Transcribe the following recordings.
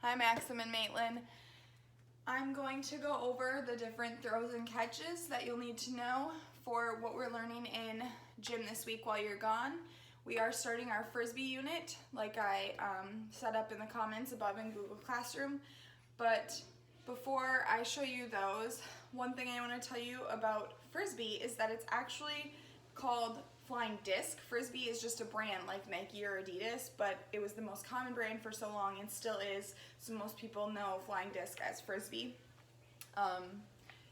Hi Maxim and Maitland. I'm going to go over the different throws and catches that you'll need to know for what we're learning in gym this week while you're gone. We are starting our Frisbee unit like I set up in the comments above in Google Classroom. But before I show you those, one thing I want to tell you about Frisbee is that it's actually called Flying Disc. Frisbee is just a brand like Nike or Adidas, but it was the most common brand for so long and still is, so most people know Flying Disc as Frisbee.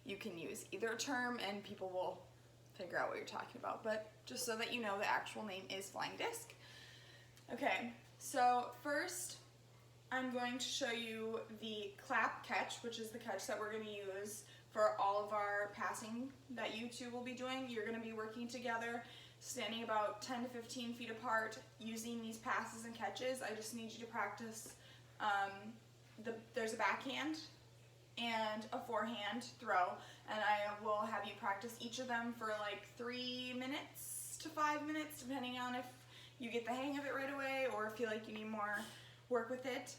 You can use either term and people will figure out what you're talking about, but just so that you know, the actual name is Flying Disc. Okay, so first I'm going to show you the clap catch, which is the catch that we're going to use for all of our passing that you two will be doing. You're going to be working together, standing about 10 to 15 feet apart, using these passes and catches. I just need you to practice. There's a backhand and a forehand throw, and I will have you practice each of them for like 3 minutes to 5 minutes, depending on if you get the hang of it right away or feel like you need more work with it.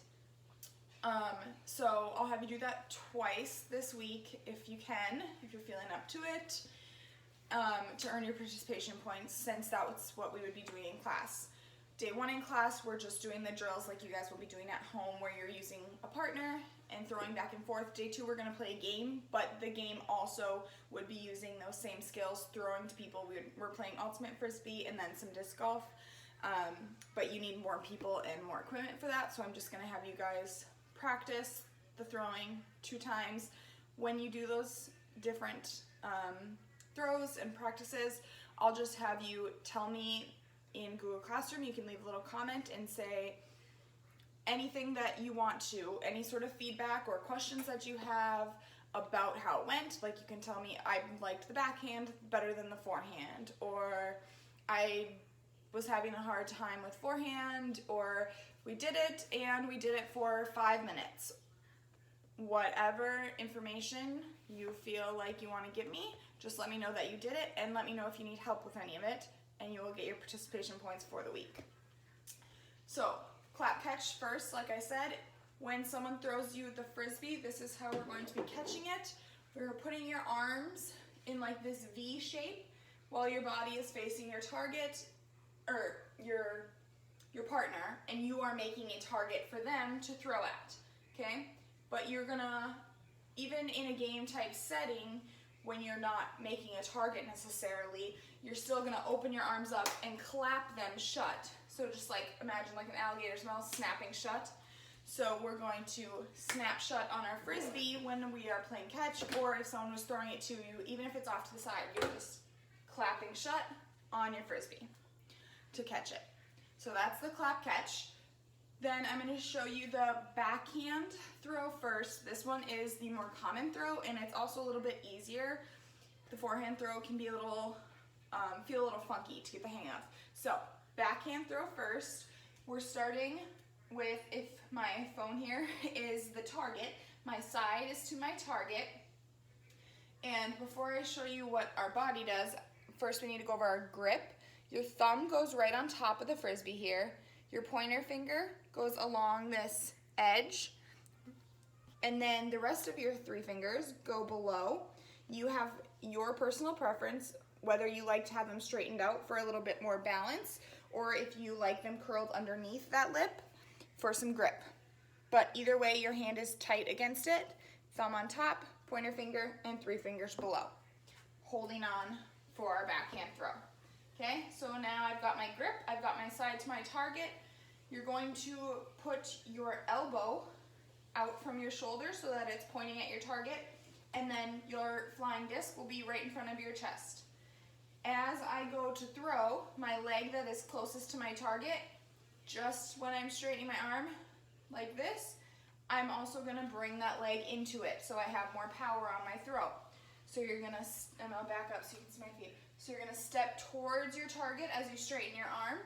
So I'll have you do that twice this week if you can, if you're feeling up to it, to earn your participation points, since that was what we would be doing in class. Day one in class, we're just doing the drills like you guys will be doing at home, where you're using a partner and throwing back and forth. Day two, we're going to play a game, but the game also would be using those same skills, throwing to people. We're playing ultimate Frisbee and then some disc golf, but you need more people and more equipment for that, so I'm just going to have you guys practice the throwing 2 times. When you do those different throws and practices, I'll just have you tell me in Google Classroom. You can leave a little comment and say anything that you want to, any sort of feedback or questions that you have about how it went. Like, you can tell me, I liked the backhand better than the forehand, or I was having a hard time with forehand, or we did it and we did it for 5 minutes. Whatever information you feel like you want to give me, just let me know that you did it, and let me know if you need help with any of it, and you will get your participation points for the week. So, clap catch first, like I said. When someone throws you the Frisbee, this is how we're going to be catching it. We're putting your arms in like this V shape while your body is facing your target, or your partner, and you are making a target for them to throw at, okay? But you're gonna, even in a game type setting, when you're not making a target necessarily, you're still gonna open your arms up and clap them shut. So just like, imagine like an alligator's mouth snapping shut. So we're going to snap shut on our Frisbee when we are playing catch, or if someone was throwing it to you, even if it's off to the side, you're just clapping shut on your Frisbee to catch it. So that's the clap catch. Then I'm going to show you the backhand throw first. This one is the more common throw, and it's also a little bit easier. The forehand throw can be a little, feel a little funky to get the hang of. So backhand throw first. We're starting with, if my phone here is the target, my side is to my target. And before I show you what our body does, first we need to go over our grip. Your thumb goes right on top of the Frisbee here. Your pointer finger goes along this edge, and then the rest of your 3 fingers go below. You have your personal preference, whether you like to have them straightened out for a little bit more balance, or if you like them curled underneath that lip for some grip. But either way, your hand is tight against it, thumb on top, pointer finger, and 3 fingers below, holding on for our backhand throw. Okay, so now I've got my grip, I've got my side to my target. You're going to put your elbow out from your shoulder so that it's pointing at your target, and then your flying disc will be right in front of your chest. As I go to throw, my leg that is closest to my target, just when I'm straightening my arm like this, I'm also going to bring that leg into it so I have more power on my throw. So you're going to, and I'll back up so you can see my feet. So you're going to step towards your target as you straighten your arm,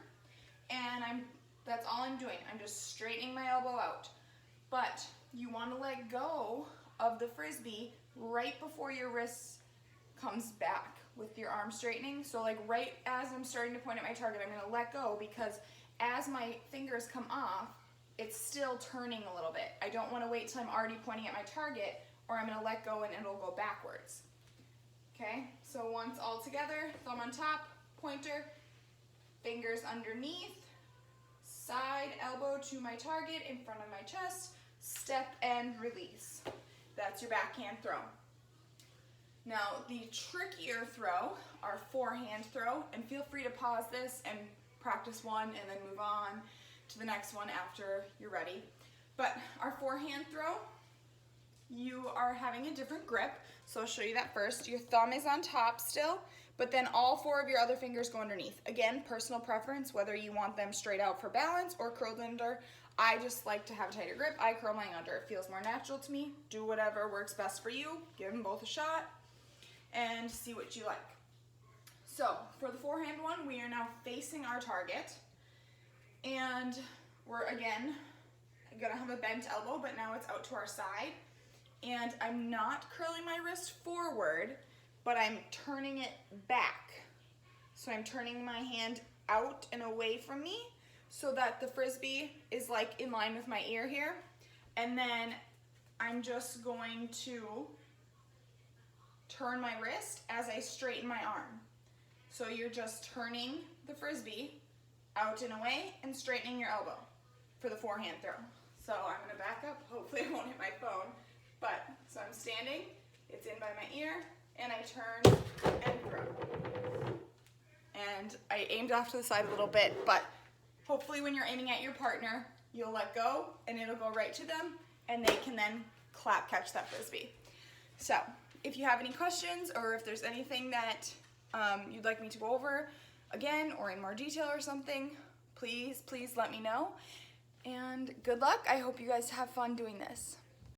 and that's all I'm doing. I'm just straightening my elbow out. But you want to let go of the Frisbee right before your wrist comes back with your arm straightening. So like right as I'm starting to point at my target, I'm going to let go, because as my fingers come off, it's still turning a little bit. I don't want to wait till I'm already pointing at my target, or I'm going to let go and it'll go backwards. Okay, so once all together, thumb on top, pointer, fingers underneath, side elbow to my target in front of my chest, step and release. That's your backhand throw. Now the trickier throw, our forehand throw, and feel free to pause this and practice one and then move on to the next one after you're ready. But our forehand throw, you are having a different grip, so I'll show you that first. Your thumb is on top still, but then all 4 of your other fingers go underneath. Again, personal preference, whether you want them straight out for balance or curled under. I just like to have a tighter grip. I curl mine under. It feels more natural to me. Do whatever works best for you. Give them both a shot and see what you like. So for the forehand one, we are now facing our target, and we're again gonna have a bent elbow, but now it's out to our side. And I'm not curling my wrist forward, but I'm turning it back. So I'm turning my hand out and away from me so that the frisbee is like in line with my ear here. And then I'm just going to turn my wrist as I straighten my arm. So you're just turning the frisbee out and away and straightening your elbow for the forehand throw. So I'm gonna back up, hopefully I won't hit my phone. But, so I'm standing, it's in by my ear, and I turn and throw. And I aimed off to the side a little bit, but hopefully when you're aiming at your partner, you'll let go and it'll go right to them, and they can then catch that frisbee. So, if you have any questions, or if there's anything that you'd like me to go over again, or in more detail or something, please let me know. And good luck. I hope you guys have fun doing this.